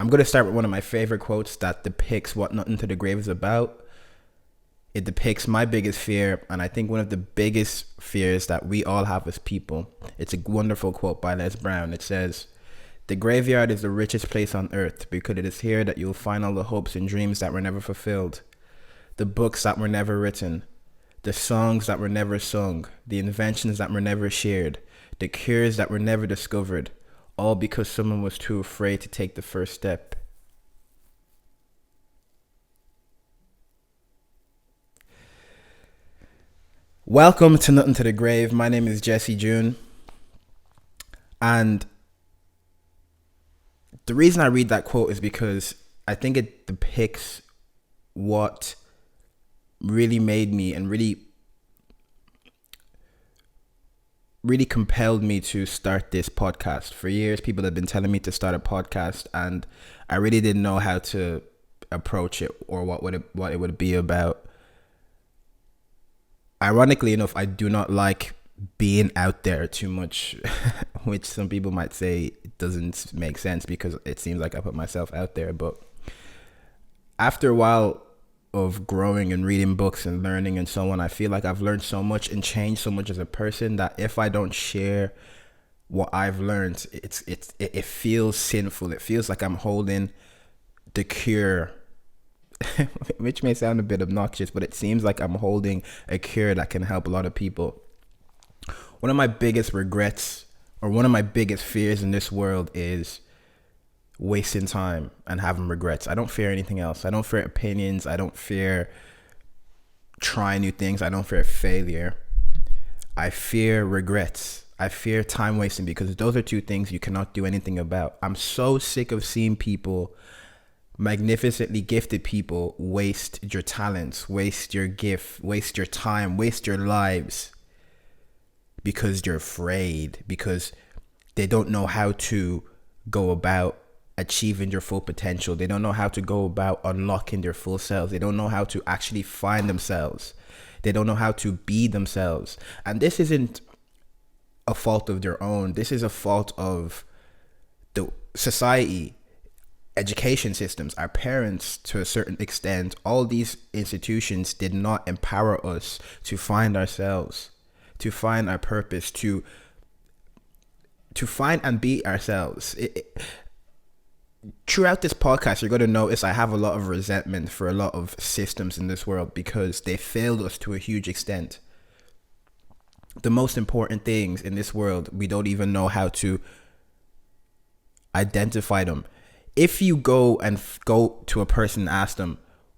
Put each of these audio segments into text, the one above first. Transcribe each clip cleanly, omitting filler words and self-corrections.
I'm going to start with one of my favorite quotes that depicts what Nothing to the Grave is about. It depicts my biggest fear, and I think one of the biggest fears that we all have as people. It's a wonderful quote by Les Brown. It says, "The graveyard is the richest place on earth because it is here that you'll find all the hopes and dreams that were never fulfilled, the books that were never written, the songs that were never sung, the inventions that were never shared, the cures that were never discovered, all because someone was too afraid to take the first step." Welcome to Nothing to the Grave. My name is Jesse June. And the reason I read that quote is because I think it depicts what really made me and really compelled me to start this podcast. For years, people have been telling me to start a podcast, and I really didn't know how to approach it or what it would be about. Ironically enough, I do not like being out there too much, which some people might say doesn't make sense because it seems like I put myself out there. But after a while of growing and reading books and learning and so on, I feel like I've learned so much and changed so much as a person that if I don't share what I've learned, it feels sinful. It feels like I'm holding the cure, which may sound a bit obnoxious, but it seems like I'm holding a cure that can help a lot of people. One of my biggest regrets or one of my biggest fears in this world is wasting time and having regrets. I don't fear anything else. I don't fear opinions. I don't fear trying new things. I don't fear failure. I fear regrets. I fear time wasting because those are two things you cannot do anything about. I'm so sick of seeing people, magnificently gifted people, waste your talents, waste your gift, waste your time, waste your lives because you're afraid, because they don't know how to go about achieving your full potential. They don't know how to go about unlocking their full selves. They don't know how to actually find themselves. They don't know how to be themselves. And this isn't a fault of their own. This is a fault of the society, education systems, our parents to a certain extent. All these institutions did not empower us to find ourselves, to find our purpose, to find and be ourselves. Throughout this podcast, you're going to notice I have a lot of resentment for a lot of systems in this world because they failed us to a huge extent. The most important things in this world, we don't even know how to identify them. If you go to a person and ask them,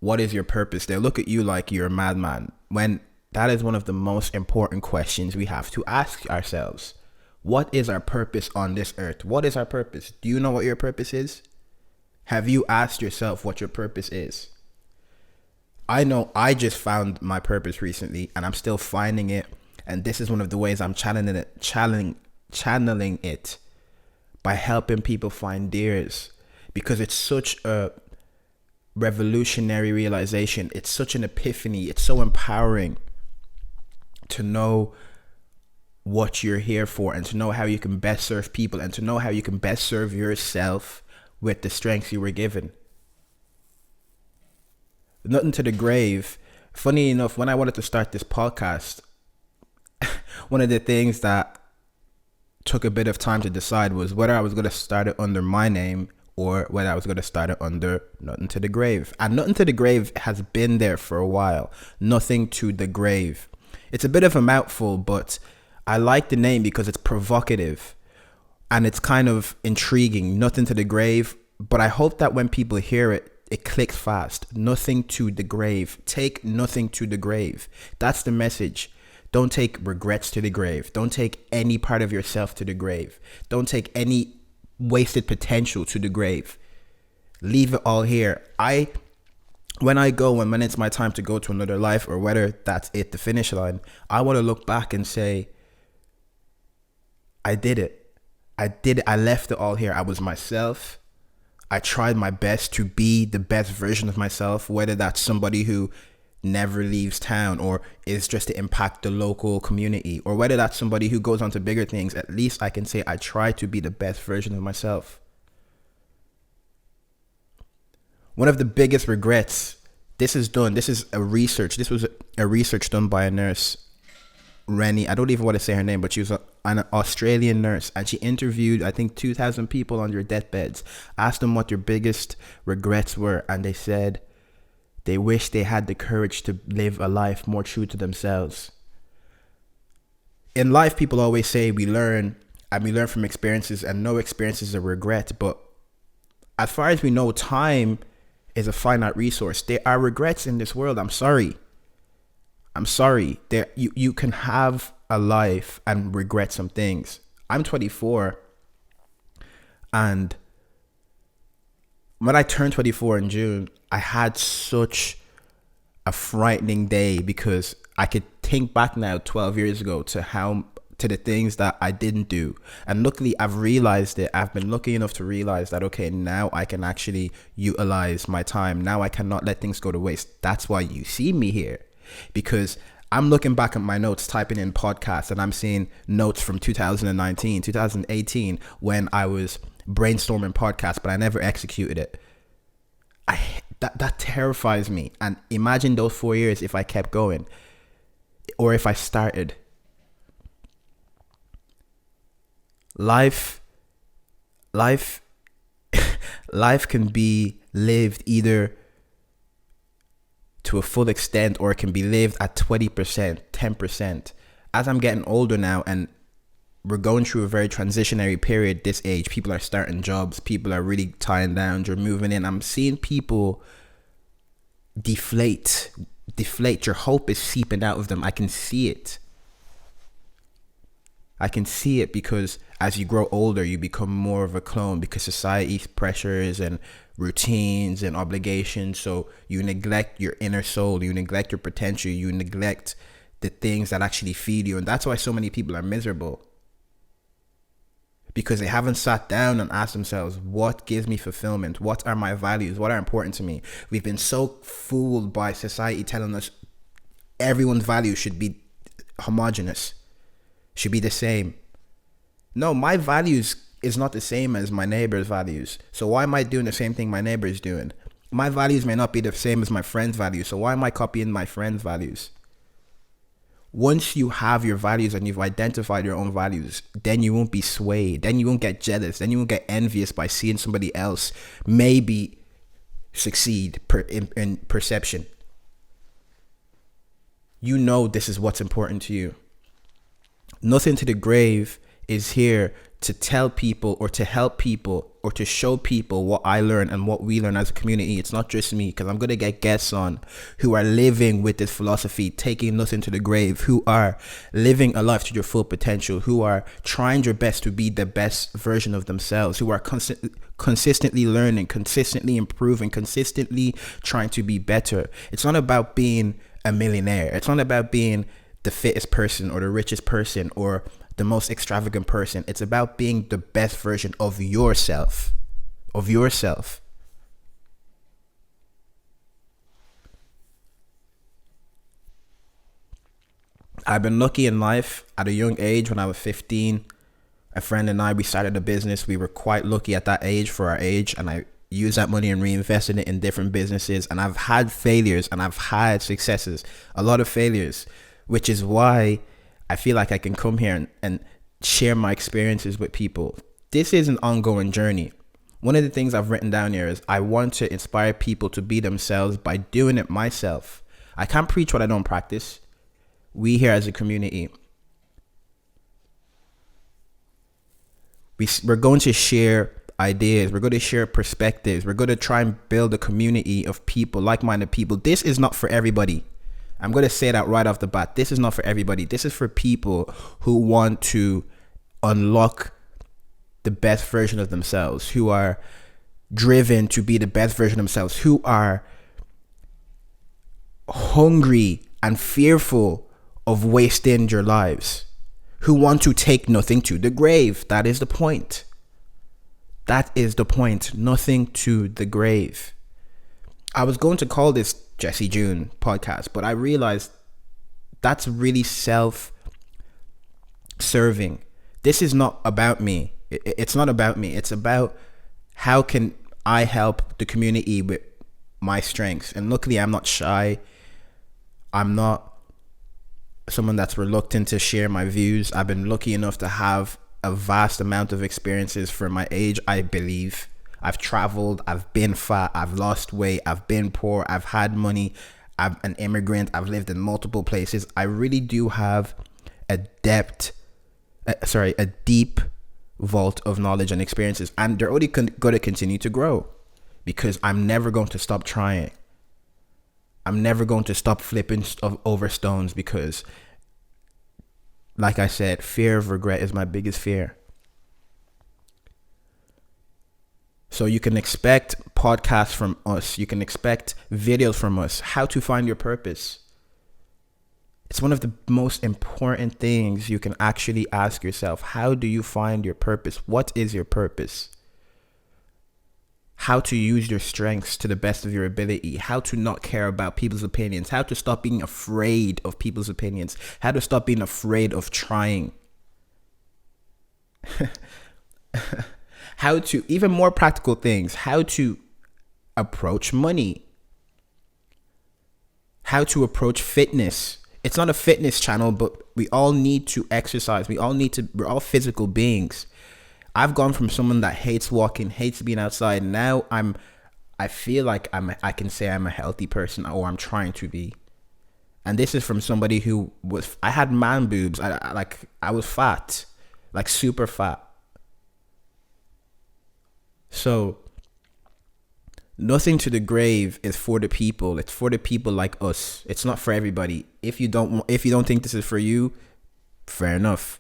what is your purpose? They'll look at you like you're a madman, when that is one of the most important questions we have to ask ourselves. What is our purpose on this earth? What is our purpose? Do you know what your purpose is? Have you asked yourself what your purpose is? I know I just found my purpose recently and I'm still finding it. And this is one of the ways I'm channeling it by helping people find theirs. Because it's such a revolutionary realization. It's such an epiphany. It's so empowering to know what you're here for and to know how you can best serve people and to know how you can best serve yourself with the strengths you were given. Nothing to the Grave. Funny enough, when I wanted to start this podcast, one of the things that took a bit of time to decide was whether I was going to start it under my name or whether I was going to start it under Nothing to the Grave. And Nothing to the Grave has been there for a while. Nothing to the Grave. It's a bit of a mouthful, but I like the name because it's provocative and it's kind of intriguing. Nothing to the Grave. But I hope that when people hear it, it clicks fast. Nothing to the grave. Take nothing to the grave. That's the message. Don't take regrets to the grave. Don't take any part of yourself to the grave. Don't take any wasted potential to the grave. Leave it all here. When it's my time to go to another life, or whether that's it, the finish line, I want to look back and say, I did it. I left it all here. I was myself. I tried my best to be the best version of myself, whether that's somebody who never leaves town or is just to impact the local community, or whether that's somebody who goes on to bigger things. At least I can say I try to be the best version of myself. One of the biggest regrets, this is a research. This was a research done by a nurse, Rennie. I don't even want to say her name, but she was an Australian nurse, and she interviewed, I think, 2,000 people on their deathbeds, asked them what their biggest regrets were, and they said they wish they had the courage to live a life more true to themselves. In life, people always say we learn, and we learn from experiences, and no experience is a regret. But as far as we know, time is a finite resource. There are regrets in this world. I'm sorry. There, you can have a life and regret some things. I'm 24, and when I turned 24 in June, I had such a frightening day because I could think back now 12 years ago to the things that I didn't do. And luckily I've realized it. I've been lucky enough to realize that, okay, now I can actually utilize my time. Now I cannot let things go to waste. That's why you see me here, because I'm looking back at my notes, typing in podcasts, and I'm seeing notes from 2019, 2018, when I was brainstorming podcasts, but I never executed it. That terrifies me. And imagine those 4 years if I kept going, or if I started. Life can be lived either to a full extent, or it can be lived at 20%, 10%. As I'm getting older now, and we're going through a very transitionary period this age, people are starting jobs, people are really tying down, you're moving in. I'm seeing people deflate. Your hope is seeping out of them. I can see it. Because as you grow older, you become more of a clone, because society's pressures and routines and obligations. So you neglect your inner soul, you neglect your potential, you neglect the things that actually feed you. And that's why so many people are miserable, because they haven't sat down and asked themselves, what gives me fulfillment? What are my values? What are important to me? We've been so fooled by society telling us everyone's values should be homogenous, should be the same. No, my values is not the same as my neighbor's values. So why am I doing the same thing my neighbor is doing? My values may not be the same as my friend's values. So why am I copying my friend's values? Once you have your values and you've identified your own values, then you won't be swayed. Then you won't get jealous. Then you won't get envious by seeing somebody else maybe succeed in perception. You know this is what's important to you. Nothing to the Grave is here to tell people or to help people or to show people what I learn and what we learn as a community. It's not just me, because I'm going to get guests on who are living with this philosophy, taking nothing to the grave, who are living a life to their full potential, who are trying their best to be the best version of themselves, who are consistently learning, consistently improving, consistently trying to be better. It's not about being a millionaire. It's not about being the fittest person or the richest person or the most extravagant person. It's about being the best version of yourself. I've been lucky in life. At a young age, when I was 15, a friend and I, we started a business. We were quite lucky at that age for our age, and I used that money and reinvested it in different businesses. And I've had failures and I've had successes, a lot of failures, which is why I feel like I can come here and share my experiences with people. This is an ongoing journey. One of the things I've written down here is I want to inspire people to be themselves by doing it myself. I can't preach what I don't practice. We here as a community, we're going to share ideas. We're going to share perspectives. We're going to try and build a community of people, like-minded people. This is not for everybody. I'm going to say that right off the bat. This is not for everybody. This is for people who want to unlock the best version of themselves, who are driven to be the best version of themselves, who are hungry and fearful of wasting their lives, who want to take nothing to the grave. That is the point. Nothing to the grave. I was going to call this Jesse June podcast, but I realized that's really self-serving. This is not about me. It's not about me. It's about how can I help the community with my strengths. And luckily, I'm not shy. I'm not someone that's reluctant to share my views. I've been lucky enough to have a vast amount of experiences for my age, I believe. I've traveled, I've been fat, I've lost weight, I've been poor, I've had money, I'm an immigrant, I've lived in multiple places. I really do have a deep vault of knowledge and experiences, and they're only going to continue to grow because I'm never going to stop trying. I'm never going to stop flipping over stones because, like I said, fear of regret is my biggest fear. So you can expect podcasts from us. You can expect videos from us. How to find your purpose. It's one of the most important things you can actually ask yourself. How do you find your purpose? What is your purpose? How to use your strengths to the best of your ability. How to not care about people's opinions. How to stop being afraid of people's opinions. How to stop being afraid of trying. How to, even more practical things, how to approach money, how to approach fitness. It's not a fitness channel, but we all need to exercise. We're all physical beings. I've gone from someone that hates walking, hates being outside. Now I feel like I can say I'm a healthy person, or I'm trying to be. And this is from somebody who I had man boobs. I was fat, like super fat. So nothing to the grave is for the people. It's for the people like us. It's not for everybody. If you don't think this is for you, fair enough.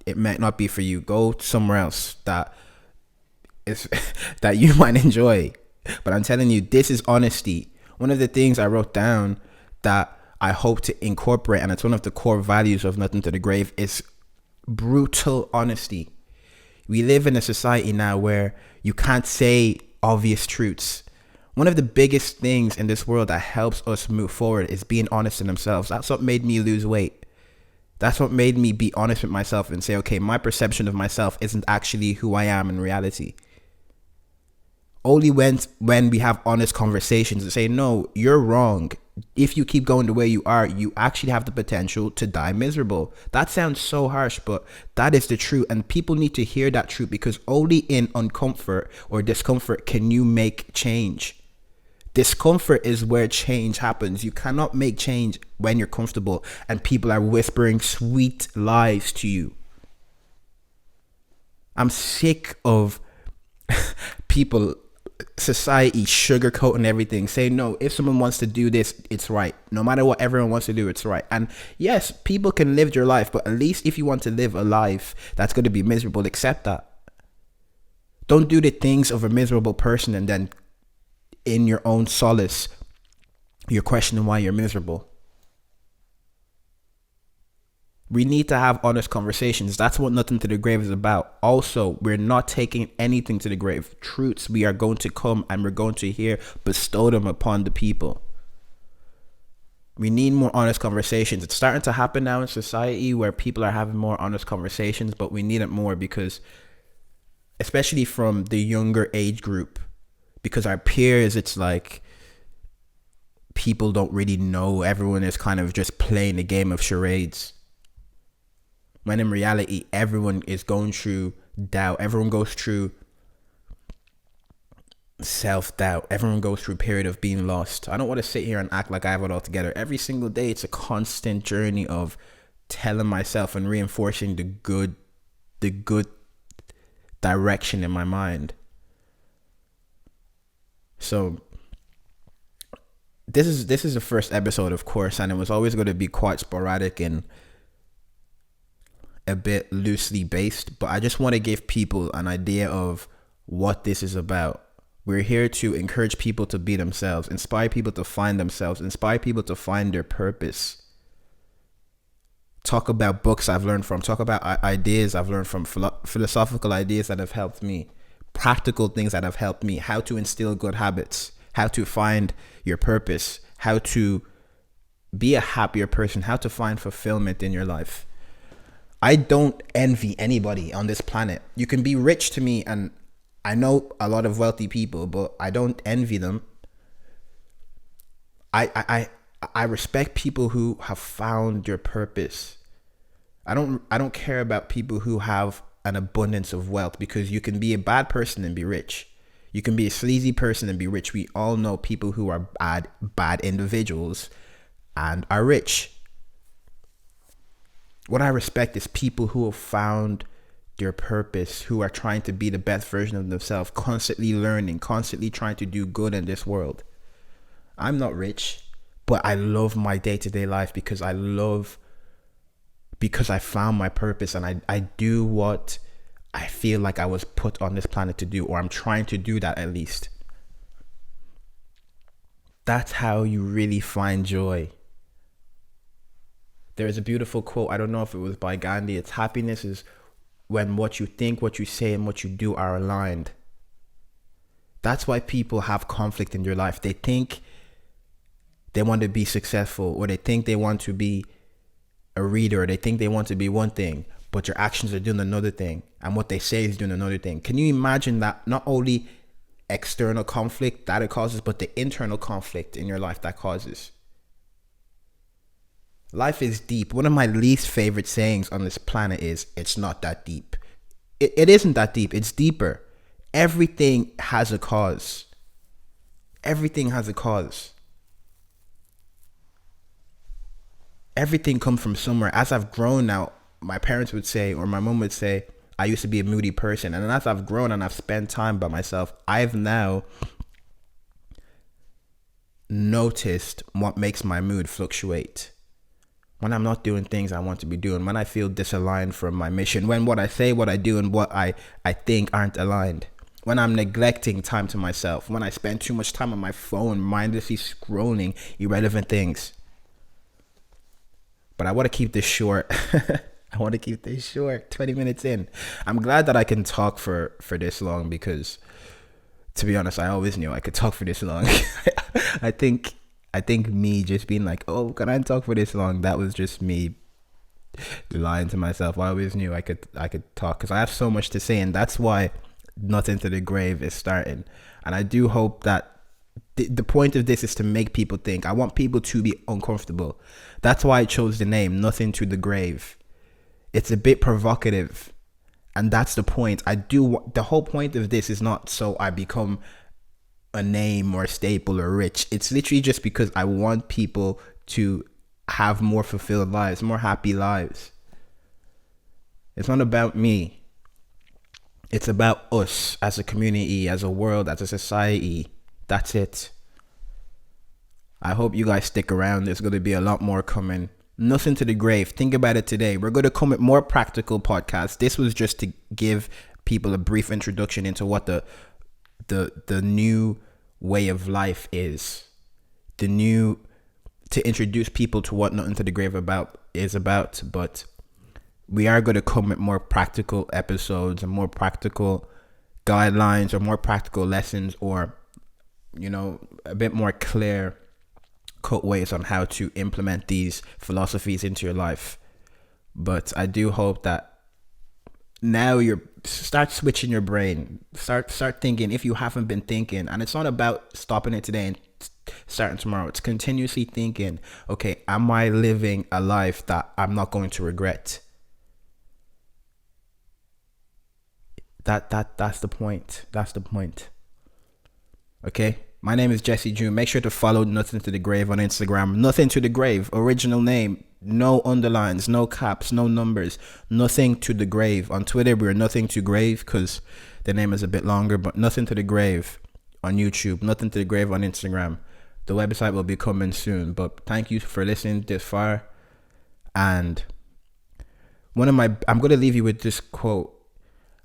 It might not be for you. Go somewhere else that is that you might enjoy. But I'm telling you, this is honesty. One of the things I wrote down that I hope to incorporate, and it's one of the core values of Nothing to the Grave, is brutal honesty. We live in a society now where you can't say obvious truths. One of the biggest things in this world that helps us move forward is being honest in themselves. That's what made me lose weight. That's what made me be honest with myself and say, okay, my perception of myself isn't actually who I am in reality. Only when we have honest conversations and say, no, you're wrong. If you keep going the way you are, you actually have the potential to die miserable. That sounds so harsh, but that is the truth. And people need to hear that truth, because only in uncomfort or discomfort can you make change. Discomfort is where change happens. You cannot make change when you're comfortable and people are whispering sweet lies to you. I'm sick of people, society sugarcoating everything, saying, no, if someone wants to do this, it's right. No matter what everyone wants to do, it's right. And yes, people can live your life, but at least if you want to live a life that's going to be miserable, accept that. Don't do the things of a miserable person and then in your own solace, you're questioning why you're miserable. We need to have honest conversations. That's what Nothing to the Grave is about. Also, we're not taking anything to the grave. Truths we are going to come and we're going to hear, bestow them upon the people. We need more honest conversations. It's starting to happen now in society where people are having more honest conversations, but we need it more because, especially from the younger age group, because our peers, it's like people don't really know. Everyone is kind of just playing a game of charades. When in reality, everyone is going through doubt. Everyone goes through self-doubt. Everyone goes through a period of being lost. I don't want to sit here and act like I have it all together. Every single day, it's a constant journey of telling myself and reinforcing the good direction in my mind. So this is the first episode, of course, and it was always going to be quite sporadic and a bit loosely based, but I just want to give people an idea of what this is about. We're here to encourage people to be themselves, inspire people to find themselves, inspire people to find their purpose. Talk about books I've learned from, talk about ideas I've learned from, philosophical ideas that have helped me, practical things that have helped me, how to instill good habits, how to find your purpose, how to be a happier person, how to find fulfillment in your life. I don't envy anybody on this planet. You can be rich to me, and I know a lot of wealthy people, but I don't envy them. I I respect people who have found their purpose. I don't care about people who have an abundance of wealth, because you can be a bad person and be rich. You can be a sleazy person and be rich. We all know people who are bad individuals and are rich. What I respect is people who have found their purpose, who are trying to be the best version of themselves, constantly learning, constantly trying to do good in this world. I'm not rich, but I love my day-to-day life because I found my purpose, and I do what I feel like I was put on this planet to do, or I'm trying to do that at least. That's how you really find joy. There is a beautiful quote. I don't know if it was by Gandhi. It's happiness is when what you think, what you say, and what you do are aligned. That's why people have conflict in their life. They think they want to be successful, or they think they want to be a reader, or they think they want to be one thing, but your actions are doing another thing, and what they say is doing another thing. Can you imagine that? Not only external conflict that it causes, but the internal conflict in your life that causes. Life is deep. One of my least favorite sayings on this planet is, it's not that deep. It isn't that deep. It's deeper. Everything has a cause. Everything has a cause. Everything comes from somewhere. As I've grown now, my parents would say, or my mom would say, I used to be a moody person. And as I've grown and I've spent time by myself, I've now noticed what makes my mood fluctuate. When I'm not doing things I want to be doing, when I feel disaligned from my mission, when what I say, what I do, and what I think aren't aligned, when I'm neglecting time to myself, when I spend too much time on my phone, mindlessly scrolling irrelevant things. But I want to keep this short. I want to keep this short, 20 minutes in. I'm glad that I can talk for this long, because, to be honest, I always knew I could talk for this long. I think me just being like, oh, can I talk for this long? That was just me lying to myself. I always knew I could talk, because I have so much to say, and that's why Nothing to the Grave is starting. And I do hope that the point of this is to make people think. I want people to be uncomfortable. That's why I chose the name Nothing to the Grave. It's a bit provocative, and that's the point. The whole point of this is not so I become a name or a staple or rich. It's literally just because I want people to have more fulfilled lives, more happy lives. It's not about me. It's about us as a community, as a world, as a society. That's it. I hope you guys stick around. There's going to be a lot more coming. Nothing to the Grave. Think about it today. We're going to come with more practical podcasts. This was just to give people a brief introduction into what the new way of life is. To introduce people to what Nothing to the Grave is about. But we are going to come with more practical episodes and more practical guidelines, or more practical lessons, or, a bit more clear cut ways on how to implement these philosophies into your life. But I do hope that now start switching your brain, start thinking if you haven't been thinking. And it's not about stopping it today and starting tomorrow. It's continuously thinking, okay, am I living a life that I'm not going to regret? That's the point. That's the point. Okay. My name is Jesse June. Make sure to follow Nothing to the Grave on Instagram. Nothing to the Grave, original name, no underlines, no caps, no numbers. Nothing to the Grave. On Twitter, we're Nothing to Grave, because the name is a bit longer, but Nothing to the Grave on YouTube, Nothing to the Grave on Instagram. The website will be coming soon. But thank you for listening this far. And I'm going to leave you with this quote.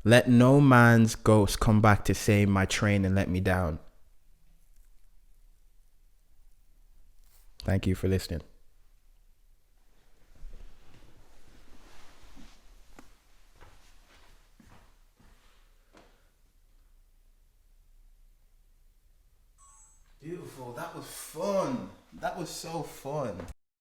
Let no man's ghost come back to say my train and let me down. Thank you for listening. Beautiful. That was fun. That was so fun.